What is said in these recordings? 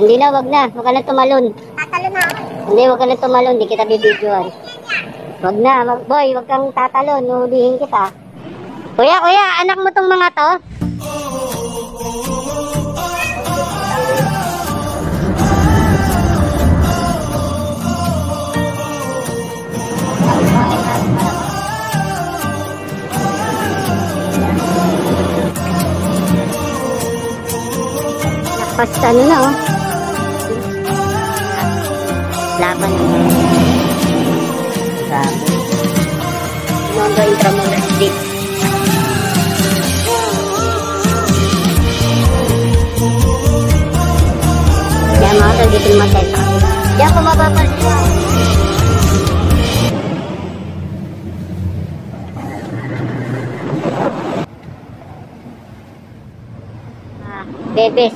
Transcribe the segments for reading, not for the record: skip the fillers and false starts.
Hindi na, wag na. Wag ka na tumalon. Tatalon na ako. Hindi, wag ka na tumalon. Hindi kita bibidyoan. Wag na. Boy, wag kang tatalon. Nuhulihin kita. Kuya, anak mo tong mga to? Basta ano na oh. Laban. Grabe. Nondo Intramuros Street. Kaya mga to, dito matay sa kanila. Diyan po mapapansin. Bebes.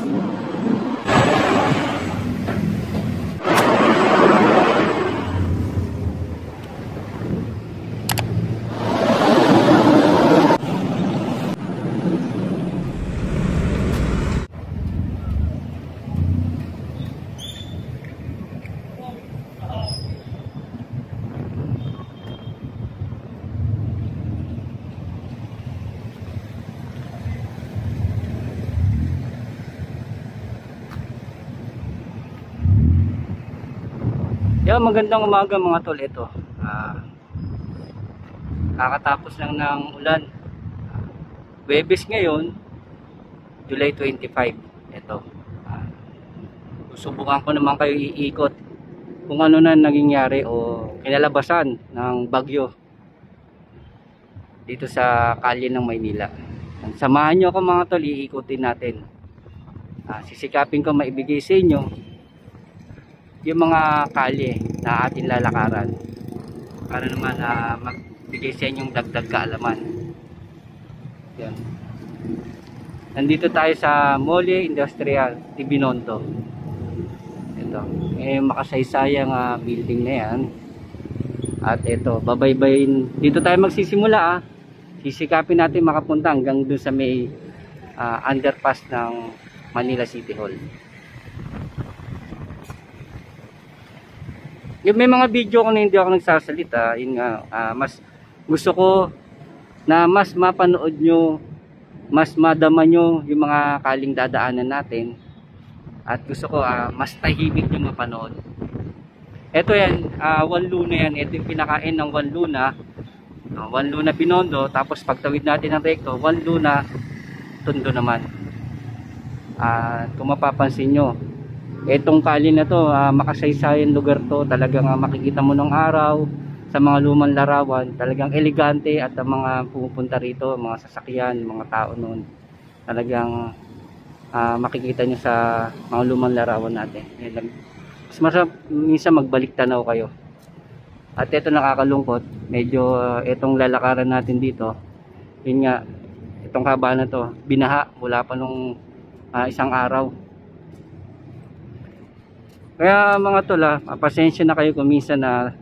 Yeah, magandang umaga mga tol. Ito kakatapos lang ng ulan. Huwebes ngayon, July 25. Ito susubukan ko naman kayo iikot kung ano na nangyayari o kinalabasan ng bagyo dito sa kalye ng Maynila. Samahan nyo ako mga tol, iikutin natin. Sisikapin ko maibigay sa inyo yung mga kalye na ating lalakaran para naman magbigay sa inyong dagdag kaalaman. Yan. Nandito tayo sa Mole Industrial Tibinondo. Ito, makasaysayang building na yan. At ito, babaybayin. Dito tayo magsisimula. Sisikapin natin makapunta hanggang dun sa may underpass ng Manila City Hall. Yung may mga video ko na hindi ako nagsasalita, yun nga, mas gusto ko na mas mapanood nyo, mas madama nyo yung mga kaling dadaanan natin, at gusto ko mas tahimik nyo mapanood. Ito yan, One Luna yan. Ito yung pinakain ng One Luna. One Luna Binondo, tapos pagtawid natin ng recto, One Luna Tondo naman. Kung mapapansin nyo, etong kali na to, makasaysayan lugar to. Talagang makikita mo ng araw sa mga lumang larawan, talagang elegante. At ang mga pumupunta rito, mga sasakyan, mga tao noon, talagang makikita nyo sa mga lumang larawan natin. Mas masarap minsan magbalik tanaw kayo. At ito nakakalungkot, medyo itong lalakaran natin dito, yun nga, itong haba na to, binaha mula pa nung isang araw. Kaya mga tol, pasensya na kayo kung minsan na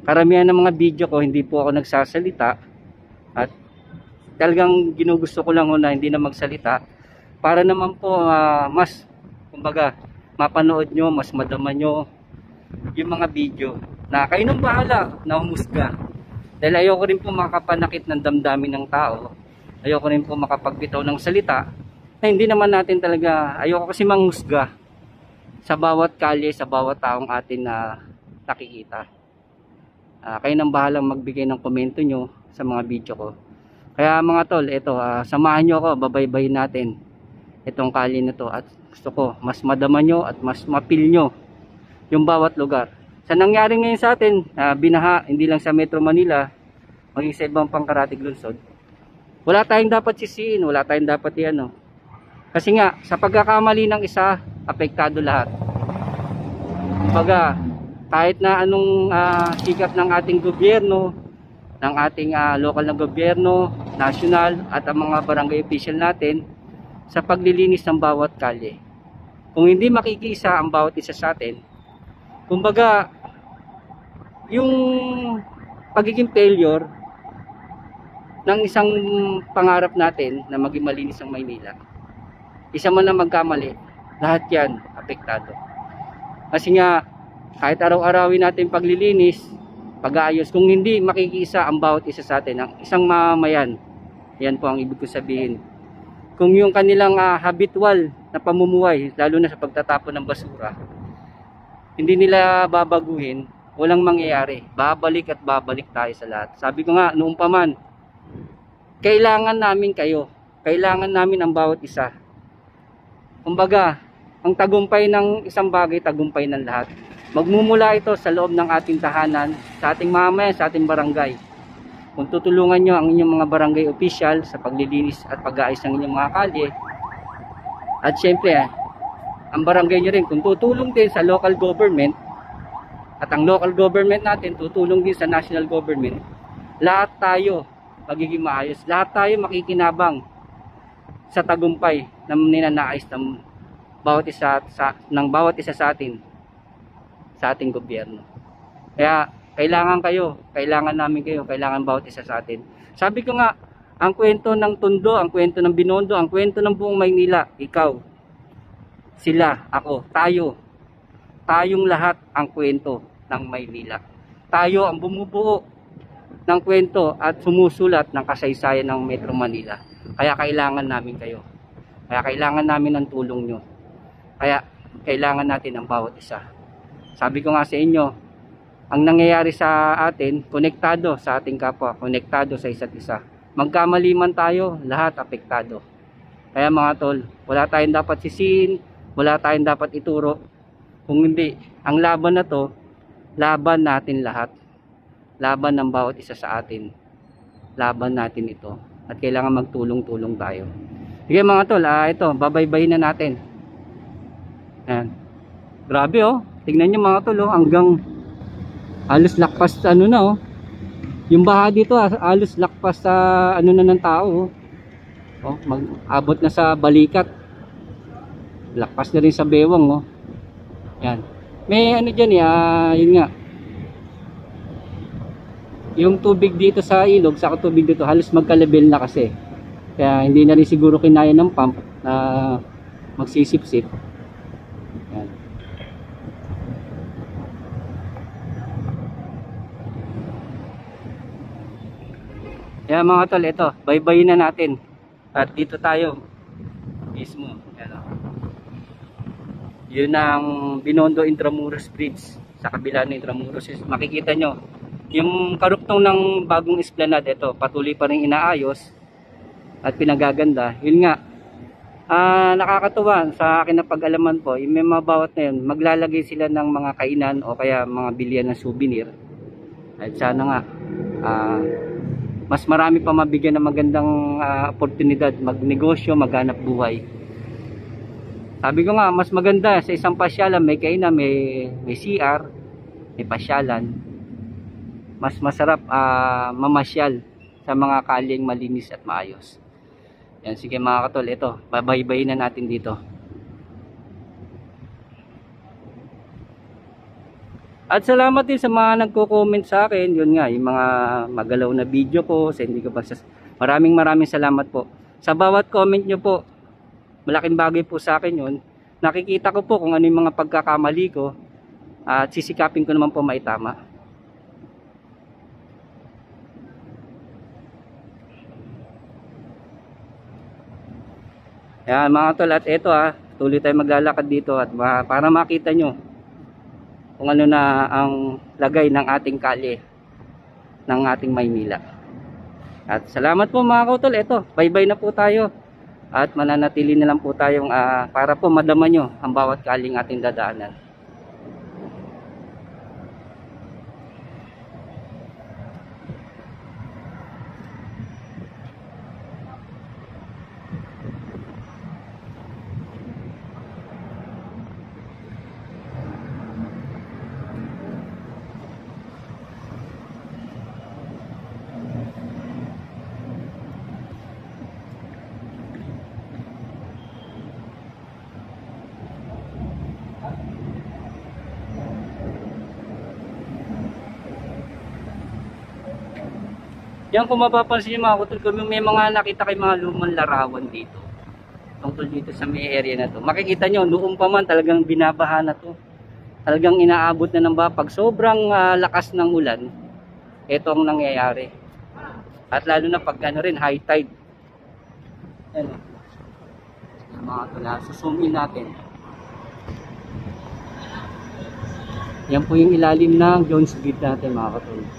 karamihan ng mga video ko hindi po ako nagsasalita, at talagang ginugusto ko lang na hindi na magsalita para naman po mas kumbaga mapanood nyo, mas madama nyo yung mga video na kayo nang bahala na humusga. Dahil ayoko rin po makapanakit ng damdamin ng tao, ayoko rin po makapagbitaw ng salita na hindi naman natin talaga, ayoko kasi manghusga sa bawat kalye, sa bawat taong atin na nakikita. Kayo nang bahalang magbigay ng komento nyo sa mga video ko. Kaya mga tol, ito, samahan nyo ako, babaybayin natin itong kalye na to, at gusto ko mas madama nyo at mas mapil nyo yung bawat lugar. Sa nangyari ngayon sa atin, binaha, hindi lang sa Metro Manila, maging sa ibang pangkaratig lungsod, wala tayong dapat sisiin, wala tayong dapat iano. Kasi nga, sa pagkakamali ng isa, apektado lahat. Kumbaga, kahit na anong sikap ng ating gobyerno, ng ating lokal na gobyerno, national, at ang mga barangay official natin sa paglilinis ng bawat kalye, kung hindi makikisa ang bawat isa sa atin, kumbaga, yung pagiging failure ng isang pangarap natin na maging malinis ang Maynila, isa man na magkamali, lahat yan apektado. Kasi nga, kahit araw-arawin natin paglilinis, pag-aayos, kung hindi makikiisa ang bawat isa sa atin, ang isang mamamayan, yan po ang ibig ko sabihin. Kung yung kanilang habitual na pamumuhay, lalo na sa pagtatapon ng basura, hindi nila babaguhin, walang mangyayari. Babalik at babalik tayo sa lahat. Sabi ko nga, noong pa man, kailangan namin kayo. Kailangan namin ang bawat isa. Kumbaga, ang tagumpay ng isang bagay, tagumpay ng lahat. Magmumula ito sa loob ng ating tahanan, sa ating mamamayan, sa ating barangay. Kung tutulungan nyo ang inyong mga barangay official sa paglilinis at pag-aayos ng inyong mga kalye, at syempre, ang barangay nyo rin, kung tutulong din sa local government, at ang local government natin tutulong din sa national government, lahat tayo magiging maayos. Lahat tayo makikinabang sa tagumpay na ninanais ng bawat isa sa atin, sa ating gobyerno. Kaya kailangan kayo, kailangan namin kayo, kailangan bawat isa sa atin. Sabi ko nga, ang kwento ng Tondo, ang kwento ng Binondo, ang kwento ng buong Maynila, ikaw, sila, ako, tayong lahat ang kwento ng Maynila. Tayo ang bumubuo ng kwento at sumusulat ng kasaysayan ng Metro Manila. Kaya kailangan namin kayo. Kaya kailangan namin ang tulong nyo. Kaya kailangan natin ang bawat isa. Sabi ko nga sa inyo, ang nangyayari sa atin, konektado sa ating kapwa, konektado sa isa't isa. Magkamali man tayo, lahat apektado. Kaya mga tol, wala tayong dapat sisihin, wala tayong dapat ituro. Kung hindi, ang laban na to, laban natin lahat. Laban ng bawat isa sa atin. Laban natin ito. At kailangan magtulong-tulong tayo. Sige mga tol, ito, babaybayin na natin. Ayan. Grabe oh. Tingnan nyo mga tol, hanggang halos lakpas sa ano na oh. Yung baha dito halos lakpas sa ano na ng tao oh. Oh, mag-abot na sa balikat. Lakpas na rin sa bewang oh. Yan. May ano dyan yun nga. Yung tubig dito sa ilog, sa tubig dito halos magka-level na kasi. Kaya hindi na rin siguro kinaya ng pump na magsisip-sip. Yan. Kaya mga tol, ito, baybayin na natin. At dito tayo mismo. Yan, yun ang Binondo Intramuros Bridge. Sa kabila ng Intramuros, makikita nyo yung karuktong ng bagong esplanade. Ito, patuloy pa rin inaayos at pinagaganda. Yun nga, nakakatuwa sa akin na pag-alaman po, yung may mga bawat na yun, maglalagay sila ng mga kainan o kaya mga bilihan ng souvenir. At sana nga, mas marami pa mabigyan ng magandang oportunidad, magnegosyo, maghanap buhay. Sabi ko nga, mas maganda sa isang pasyalan, may kainan, may CR, may pasyalan. Mas masarap mamasyal sa mga kalyeng malinis at maayos. Yan, sige mga katol, ito, babaybayin na natin dito. At salamat din sa mga nagko-comment sa akin. Yun nga, yung mga magalaw na video ko, hindi ko pa maraming salamat po. Sa bawat comment nyo po, malaking bagay po sa akin yun. Nakikita ko po kung ano yung mga pagkakamali ko at sisikapin ko naman po maitama. Yan mga tol, at ito tuloy tayo maglalakad dito at para makita nyo kung ano na ang lagay ng ating kalye ng ating Maynila. At salamat po mga kautol, ito, bye-bye na po tayo at mananatili na lang po tayong para po madama nyo ang bawat kalyeng ating dadaanan. Yan, kung mapapansin nyo mga kutol, may mga nakita kay mga lumang larawan dito. tungkol dito sa may area na to. Makikita nyo, noong pa man talagang binabaha na to. Talagang inaabot na ng baha. Pag sobrang lakas ng ulan, ito ang nangyayari. At lalo na pag ano rin, high tide. Ayan. Mga tula, zoom in natin. Yan po yung ilalim ng Jones Beach natin mga katulad.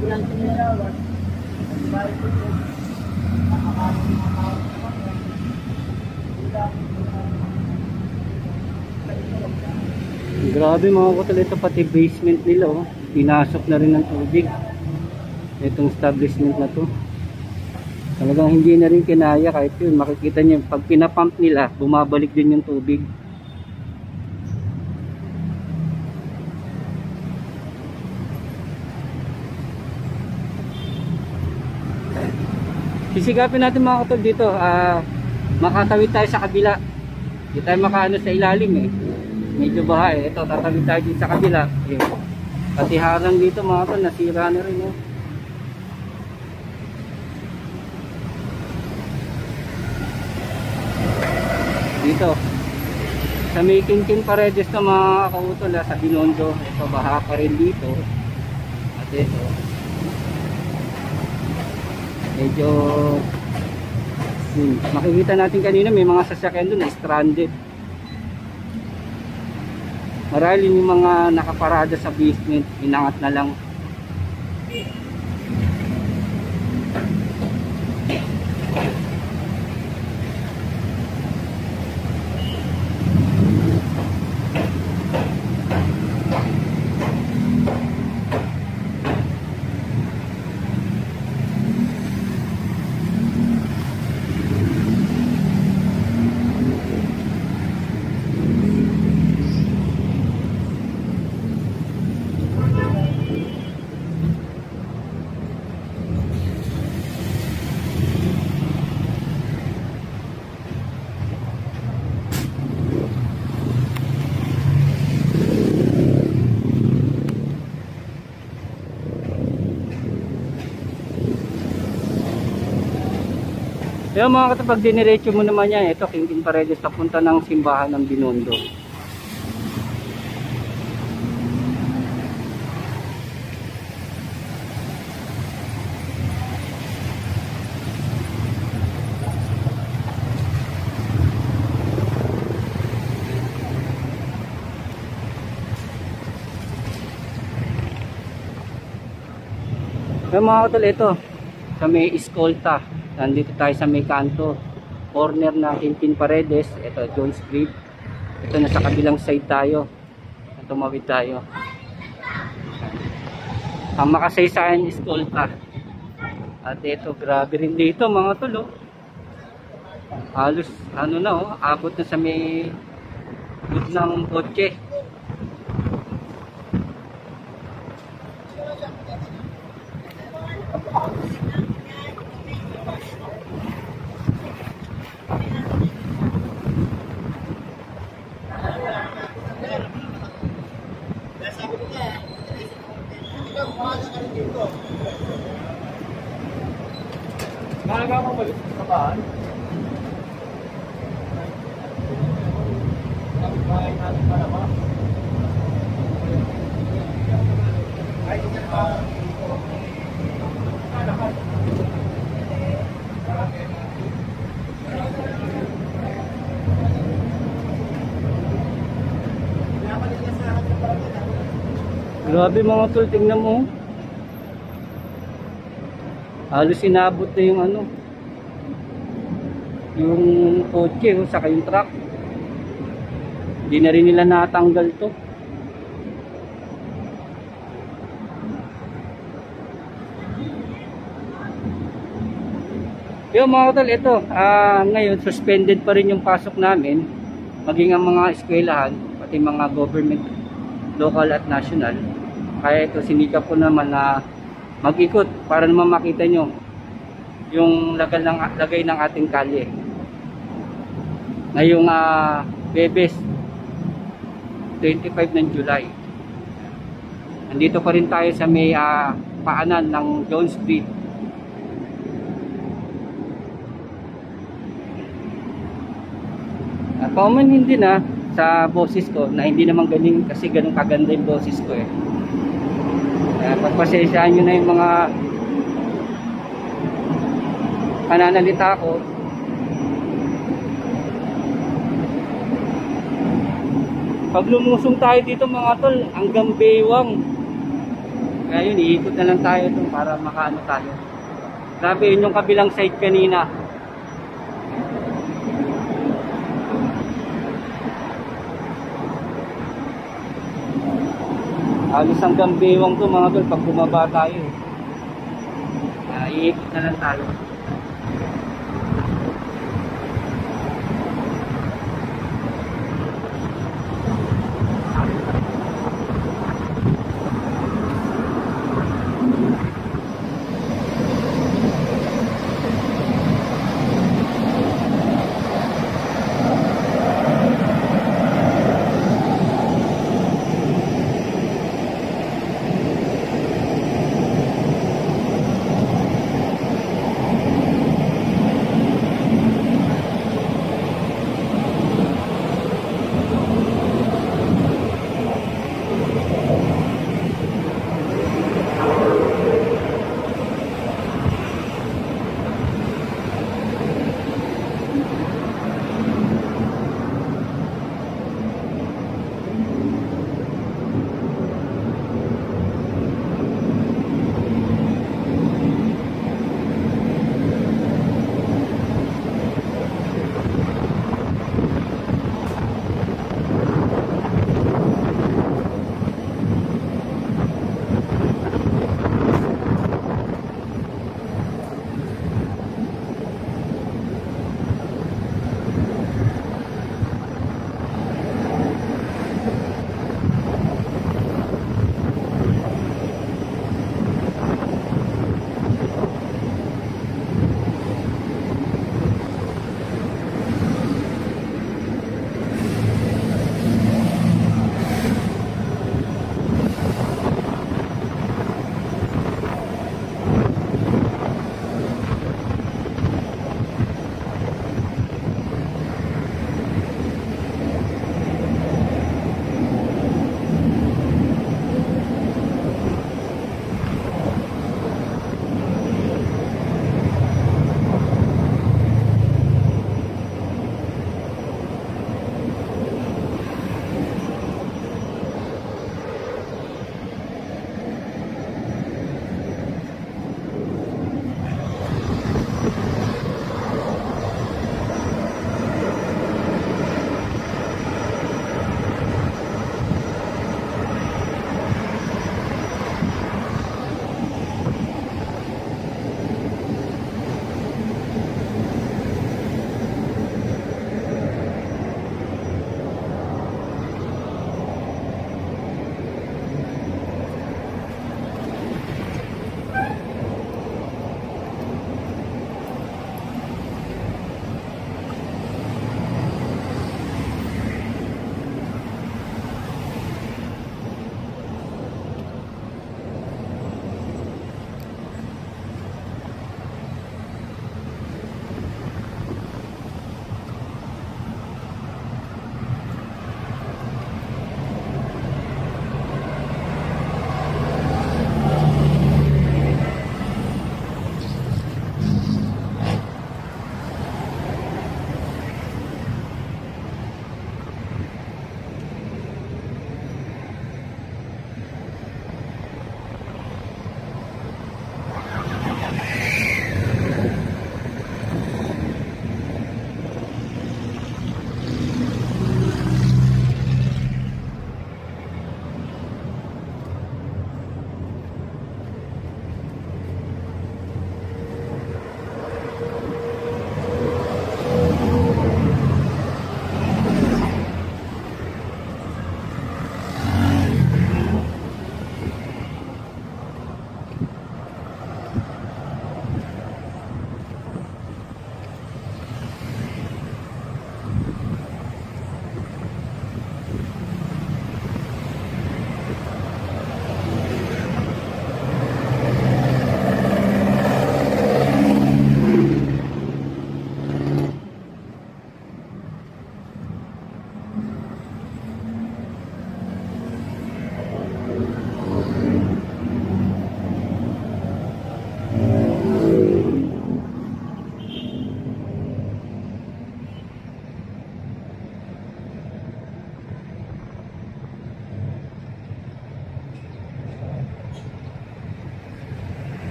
Grabe mga kutol, ito pati basement nila oh. Pinasok na rin ng tubig itong establishment na to. Talagang hindi na rin kinaya, kahit yun makikita niyo pag pinapump nila bumabalik din yung tubig. Sisigapin natin mga kutol dito, makatawid tayo sa kabila. Hindi tayo makaano sa ilalim eh, medyo baha eh. Ito, tatawid tayo dito sa kabila eh. Pati harang dito mga kutol nasira na rin oh. Dito sa may King Paredes na mga kautol sa Binondo, ito baha pa rin dito. At ito medyo makikita natin kanina may mga sasakyan doon na stranded. Marami yung mga nakaparada sa basement, inangat na lang. Yung mga katapag diniretso mo naman yan, ito King Paredes papunta ng simbahan ng Binondo. Yung mga katapag ito sa may Escolta. Nandito tayo sa may kanto, corner ng King Paredes. Ito, John Street. Ito, nasa kabilang side tayo. Tumawid tayo. Ang makasaysayan Escolta. At ito, grabe rin dito mga tol. Halos, ano na abot na sa may good ng kotse. Malaga mo balik sa bahay. Ang bahay natin para ba? Ay, hindi pa. Grabe mga tol, tingnan mo. Halos inabot na yung ano, yung kotse saka yung truck. Hindi na rin nila natanggal to. Yung mga tol, ito ngayon suspended pa rin yung pasok namin, maging ang mga eskwelahan, pati mga government, local at national. Kaya ito sinikap ko naman na mag-ikot para naman makita nyo yung lagay ng ating kalye ngayong Bebes 25 ng July. Nandito pa rin tayo sa may paanan ng John Street. Common hindi na sa boses ko na hindi naman galing kasi ganun kaganda yung boses ko eh. Kaya pagpasensyaan nyo na yung mga pananalita ko. Pag lumusong tayo dito mga tol, hanggang Baywang. Kaya yun, iikot na lang tayo doon para makaano tayo. Grabe, yun yung kabilang side kanina. Halos hanggang bewang to mga tol pag bumaba tayo. Iikot na lang tayo.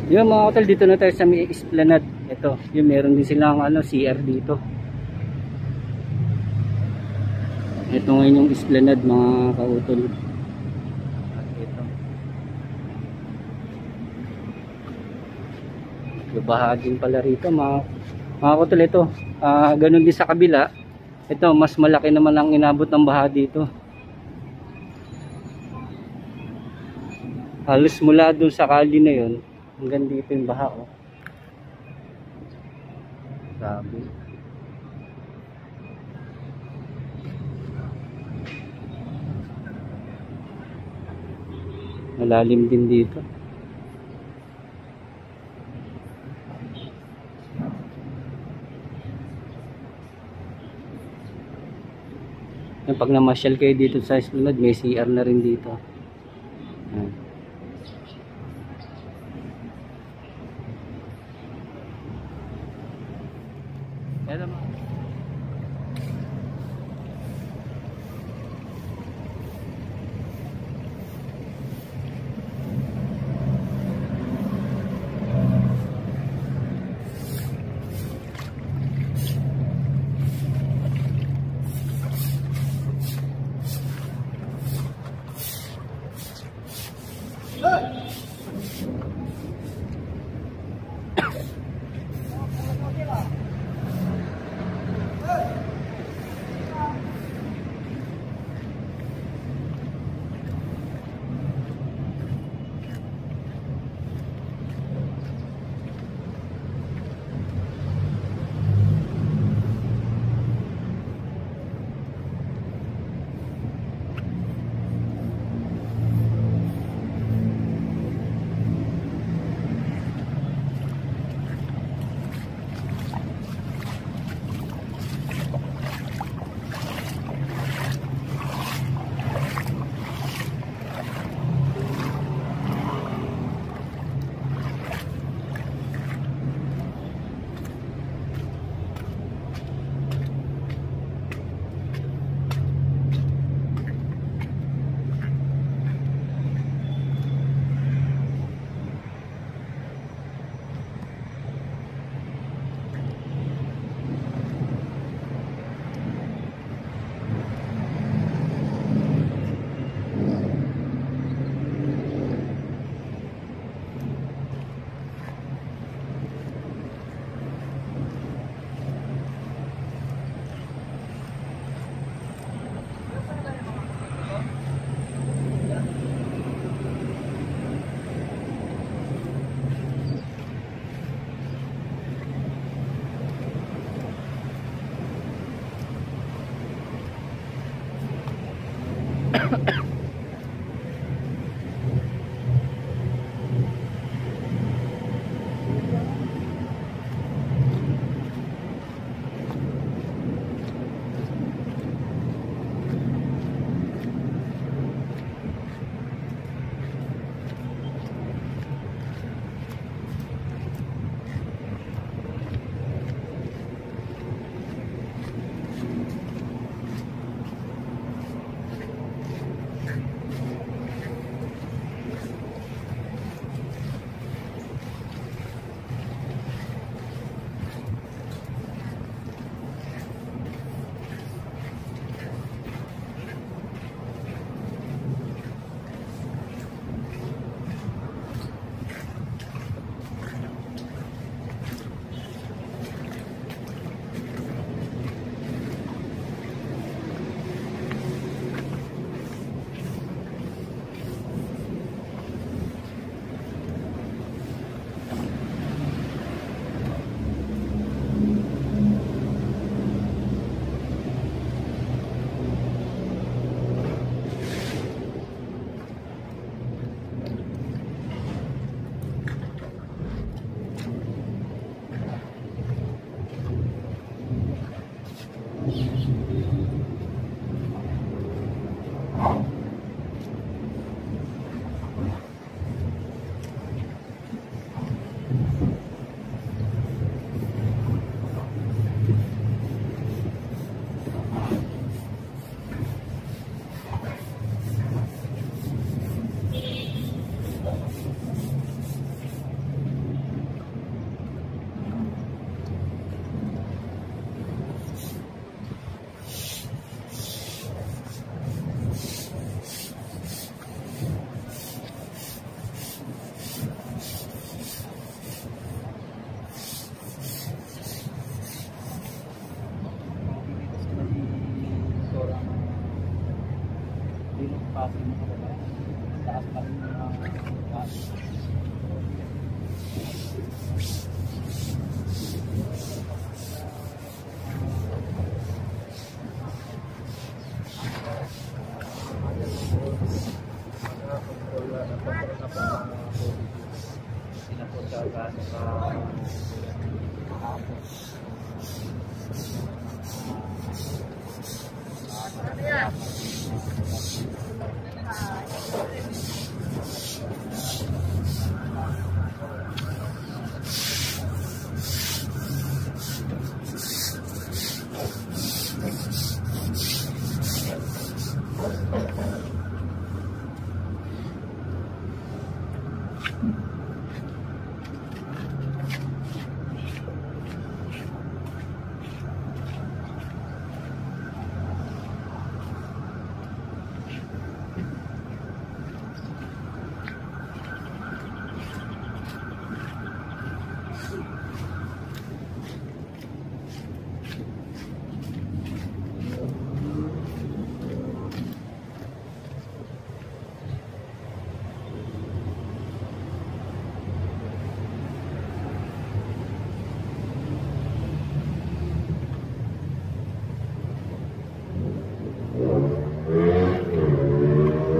Yung mga hotel, dito na tayo sa may Esplanade. Ito, yung meron din silang ano, CR dito. Ito ngayon yung Esplanade mga kautol. Ito. Baha din pala rito mga kautol. Ito, ganun din sa kabila. Ito, mas malaki naman ang inabot ng baha dito. Halos mula doon sa kali na yun hanggang dito yung baha, oh. Grabe. Malalim din dito. Pag namasyal kayo dito sa Esplanade, may CR na rin dito. Ayan. Ayan naman. taas yung mga baba. Taas pa rin yung mga taas.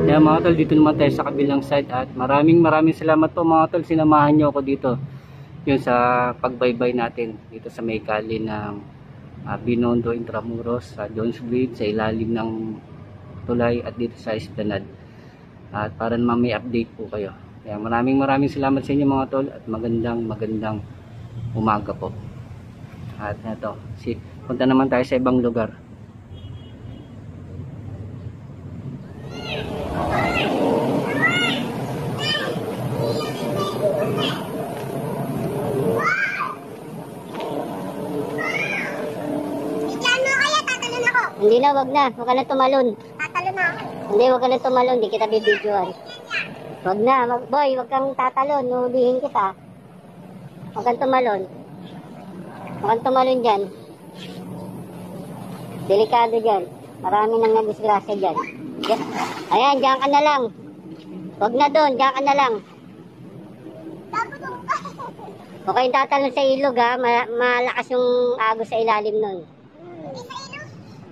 Kaya mga tol, dito naman tayo sa kabilang side at maraming salamat po mga tol, sinamahan nyo ako dito yun sa pagbaybay natin dito sa may kali ng Binondo Intramuros sa Jones Bridge sa ilalim ng tulay at dito sa Esplanade, at para naman may update po kayo. Kaya maraming salamat sa inyo mga tol at magandang umaga po. At eto, punta naman tayo sa ibang lugar. Hindi na, wag na. Huwag ka na tumalon. Tatalo na ako. Hindi, wag ka na tumalon. Hindi kita bibidyoan. Wag na. Boy, wag kang tatalon. Nuhulihin kita. Wag kang tumalon. Wag kang tumalon dyan. Delikado dyan. Marami nang nagdisgrasya dyan. Ayan, dyan ka na lang. Wag na doon. Dyan ka na lang. Huwag kayong tatalon sa ilog ha. Malakas yung agos sa ilalim nun.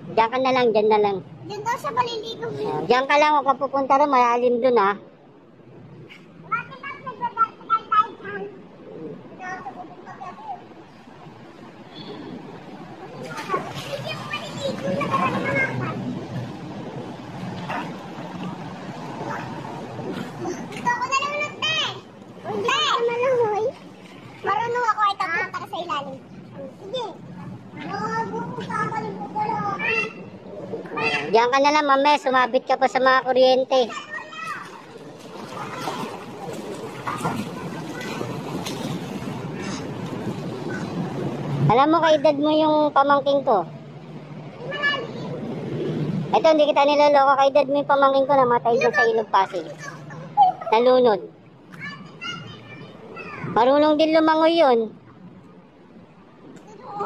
Diyan ka na lang, dyan na lang. Diyan daw siya maliligo. Diyan ka lang, huwag ka pupunta rin, malalim dun ha. Bakit ako nagbabatikal tayo dyan? Hindi ako maliligo na naman. Gusto ko na lumulot na eh. Hindi ako maluhoy. Marunong ako ay tapunta ka sa ilalim. Sige. Diyan ka na lang, mame, sumabit ka pa sa mga kuryente. Alam mo, kaedad mo yung pamangking ko. Ito, hindi kita niloloko, kaedad mo yung pamangking ko, namatay dyan sa Ilog Pasig. Nalunod. Marunong din lumangoy yun.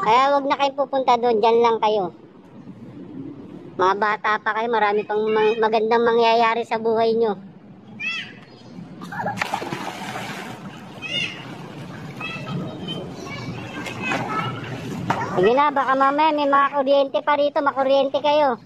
Kaya wag na kayo pupunta doon, dyan lang kayo. Mga bata pa kayo, marami pang magandang mangyayari sa buhay nyo. Sige na, baka mamaya may mga kuryente pa rito, makuryente kayo.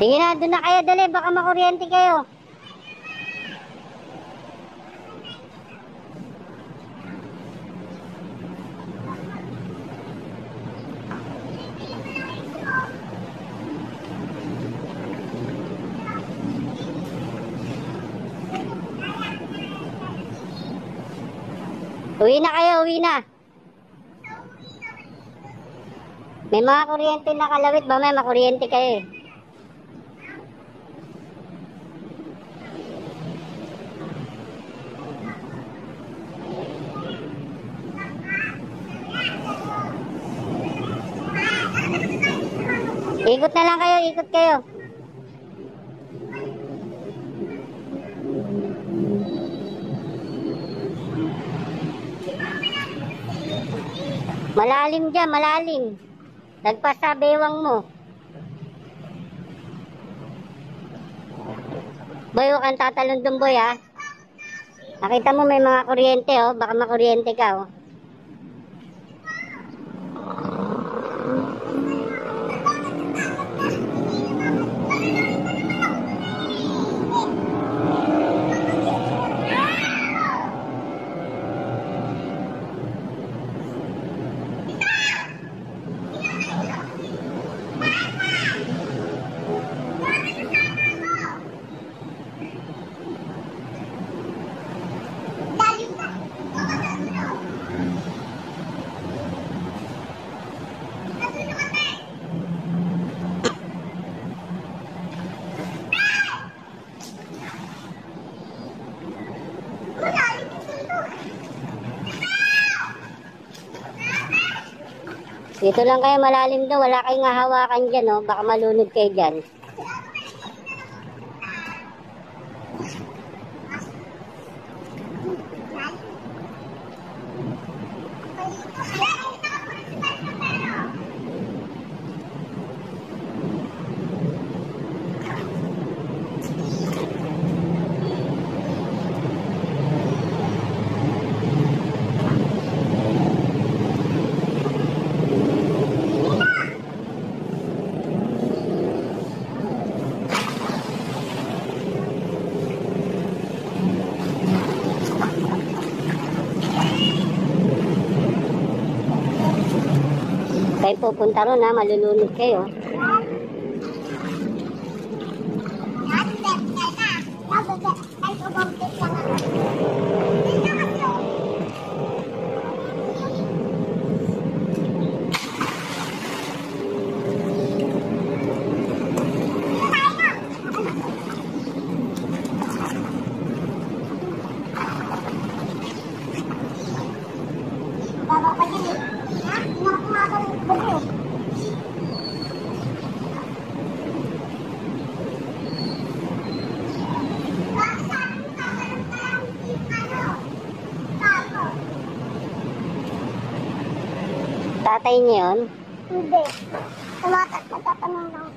Sige na, doon na kayo, dali, baka makuryente kayo. Uwi na kayo, uwi na. May mga kuryente na kalawit ba? May makuryente kayo eh. Ikot na lang kayo, ikot kayo. Malalim dyan, malalim. Lagpas sa bewang mo. Boy, huwag kang tatalon dun, boy, ha. Nakita mo may mga kuryente, oh. Baka makuryente ka, oh. Dito lang kayo malalim doon. Wala kayong hahawakan dyan, oh. Baka malunod kayo dyan. Kayo pupunta ron, ha, malulunod kayo. Tatay niyo yun? Hindi. Nagtatanong lang.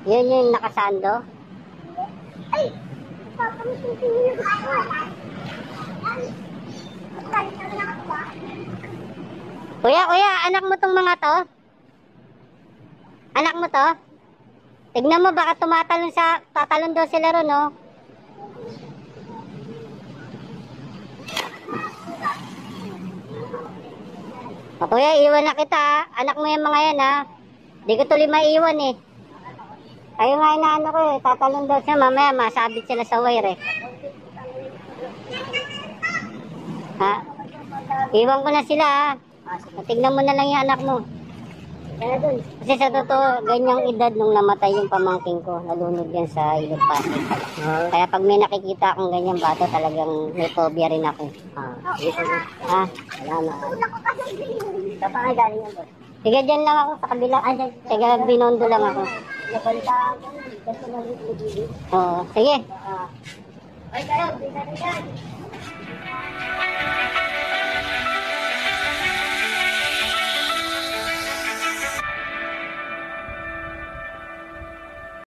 Yun yung nakasando? Ay! Papamitin niyo yung ako. Kuya, anak mo tong mga to? Anak mo to? Tignan mo, baka tatalon daw sila ron, no? O kuya, iwan na kita, ha? Anak mo yung mga yan, ha? Di ko tuloy maiwan, eh. Ayun nga inaano ko, eh. Tatalon daw siya, mamaya masabit sila sa wire, eh. Ha? Iwan ko na sila, ha? Tignan mo na lang yung anak mo. Kasi sa totoo, ganyang edad nung namatay yung pamangking ko, nalunod yan sa ilog Pasig. Kaya pag may nakikita akong ganyang bata, talagang may phobia rin ako. Ha? Wala na. Sa pa nga galing yan, boss? Sige, dyan lang ako sa kabila. Sige, Binondo lang ako. Oo, sige. Ay, kayo, bisa na yan.